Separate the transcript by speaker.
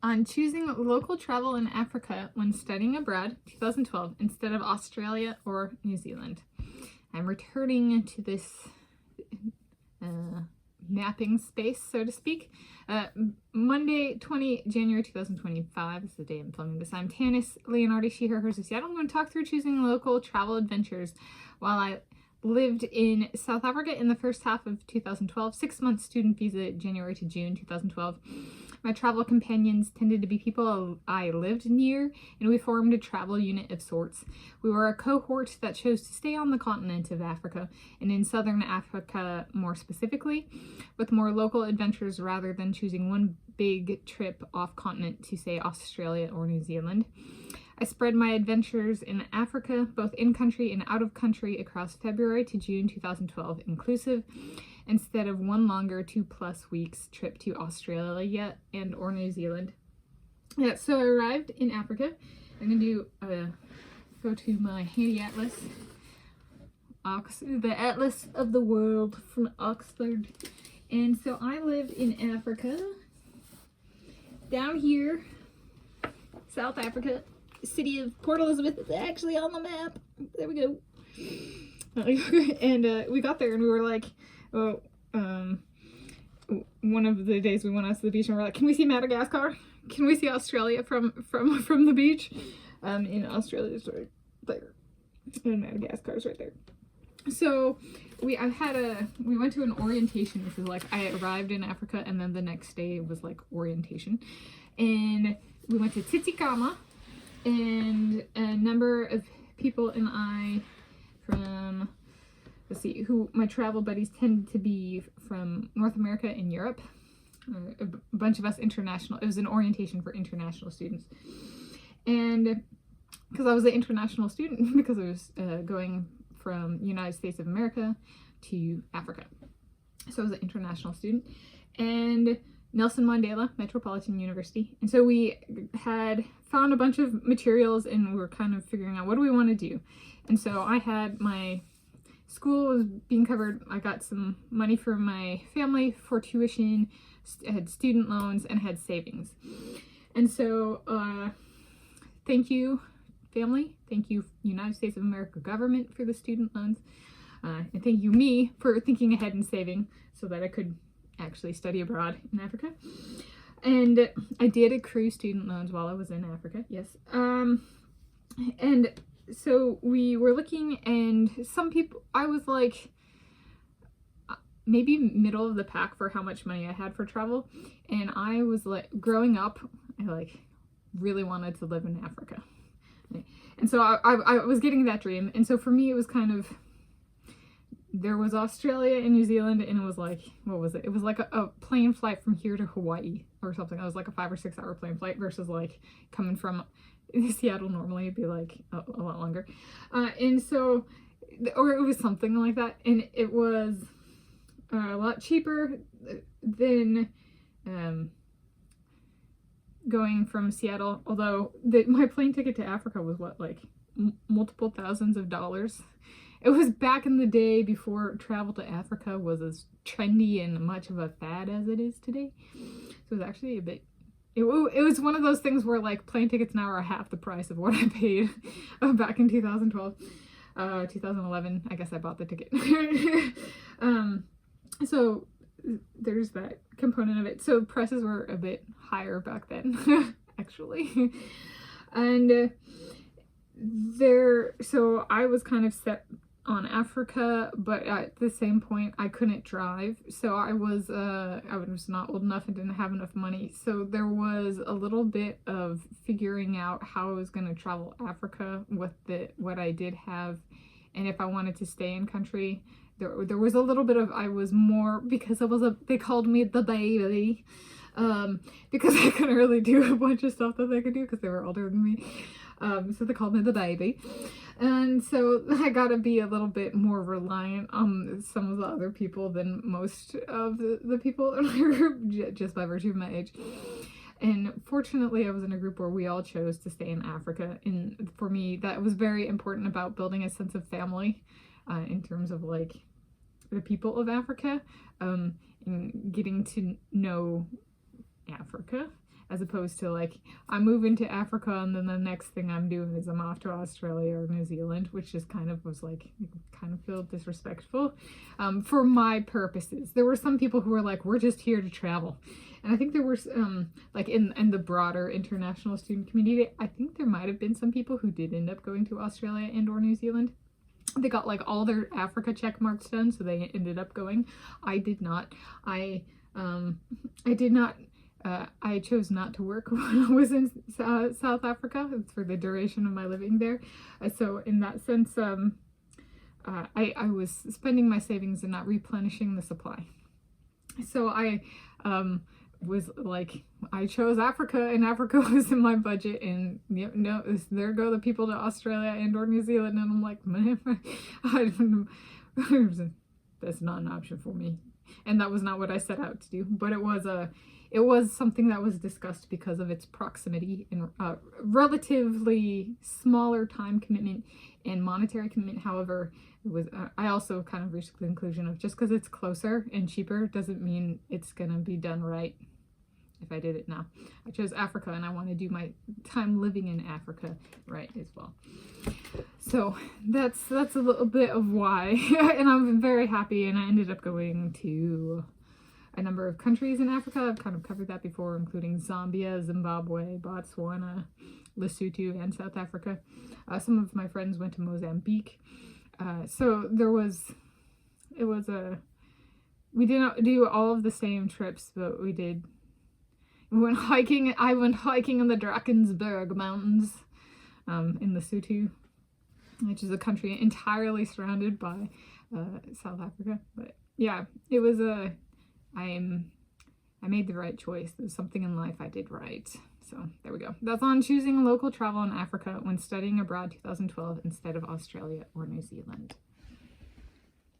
Speaker 1: on choosing local travel in Africa when studying abroad, 2012, instead of Australia or New Zealand. I'm returning to this mapping space, so to speak. Monday, 20 January 2025 is the day I'm filming this. I'm Tanis Leonhardi, she, her, hers, Seattle. I'm going to talk through choosing local travel adventures while I lived in South Africa in the first half of 2012, 6-month student visa, January to June 2012. My travel companions tended to be people I lived near, and we formed a travel unit of sorts. We were a cohort that chose to stay on the continent of Africa, and in southern Africa more specifically, with more local adventures rather than choosing one big trip off continent to, say, Australia or New Zealand. I spread my adventures in Africa, both in-country and out-of-country, across February to June 2012 inclusive, instead of one longer 2+ weeks trip to Australia and or New Zealand. Yeah, so I arrived in Africa. I'm going to go to my handy atlas, the Atlas of the World from Oxford. And so I lived in Africa, down here, South Africa. City of Port Elizabeth is actually on the map. There we go. And we got there and we were like, oh, one of the days we went out to the beach and we're like, can we see Madagascar? Can we see Australia from the beach? In Australia is right there, and Madagascar is right there. So we went to an orientation, which was like, I arrived in Africa and then the next day was like orientation, and we went to Tsitsikamma. And a number of people and I from, let's see, who my travel buddies tended to be from North America and Europe. A bunch of us international. It was an orientation for international students. And because I was an international student, because I was going from United States of America to Africa. So I was an international student. And Nelson Mandela Metropolitan University. And so we had found a bunch of materials and we were kind of figuring out what do we want to do. And so I had my school was being covered. I got some money for my family for tuition, I had student loans, and had savings. And so thank you, family. Thank you, United States of America government, for the student loans. And thank you, me, for thinking ahead and saving so that I could actually study abroad in Africa. And I did accrue student loans while I was in Africa, yes. And so we were looking, and some people, I was like maybe middle of the pack for how much money I had for travel. And I was like, growing up, I like really wanted to live in Africa. And so I was getting that dream. And so for me, it was kind of, there was Australia and New Zealand, and it was like, what was it? It was like a plane flight from here to Hawaii or something. It was like a 5 or 6 hour plane flight versus like coming from Seattle normally it'd be like a lot longer. And so, or it was something like that. And it was a lot cheaper than going from Seattle. Although my plane ticket to Africa was what, like multiple thousands of dollars. It was back in the day before travel to Africa was as trendy and much of a fad as it is today. So it was actually a bit, it was one of those things where like plane tickets now are half the price of what I paid back in 2012, 2011. I guess I bought the ticket. So there's that component of it. So prices were a bit higher back then, actually. And so I was kind of set on Africa, but at the same point I couldn't drive, so I was not old enough and didn't have enough money. So there was a little bit of figuring out how I was going to travel Africa with what I did have, and if I wanted to stay in country, there was a little bit of, I was more, because they called me the baby, because I couldn't really do a bunch of stuff that they could do because they were older than me. So they called me the baby. And so I gotta be a little bit more reliant on some of the other people than most of the people in my group, just by virtue of my age. And fortunately, I was in a group where we all chose to stay in Africa. And for me, that was very important about building a sense of family in terms of like the people of Africa, and getting to know Africa as opposed to like I'm moving to Africa and then the next thing I'm doing is I'm off to Australia or New Zealand, which just kind of was like, kind of feel disrespectful for my purposes. There were some people who were like, we're just here to travel. And I think there was, like in the broader international student community, I think there might have been some people who did end up going to Australia and or New Zealand. They got like all their Africa check marks done, so they ended up going. I did not. I did not. I chose not to work when I was in South Africa for the duration of my living there. So in that sense, I was spending my savings and not replenishing the supply. So I was like, I chose Africa, and Africa was in my budget, and you know, there go the people to Australia and or New Zealand, and I'm like, man, that's not an option for me. And that was not what I set out to do, but it was something that was discussed because of its proximity and relatively smaller time commitment and monetary commitment. However, it was I also kind of reached the conclusion of just because it's closer and cheaper doesn't mean it's gonna be done right if I did it now. I chose Africa, and I want to do my time living in Africa right as well. So that's a little bit of why. And I'm very happy, and I ended up going to a number of countries in Africa. I've kind of covered that before, including Zambia, Zimbabwe, Botswana, Lesotho, and South Africa. Some of my friends went to Mozambique. So we didn't do all of the same trips, but we went hiking. I went hiking in the Drakensberg Mountains in Lesotho, which is a country entirely surrounded by South Africa. But yeah, it was I made the right choice. There's something in life I did right. So there we go. That's on choosing local travel in Africa when studying abroad 2012 instead of Australia or New Zealand.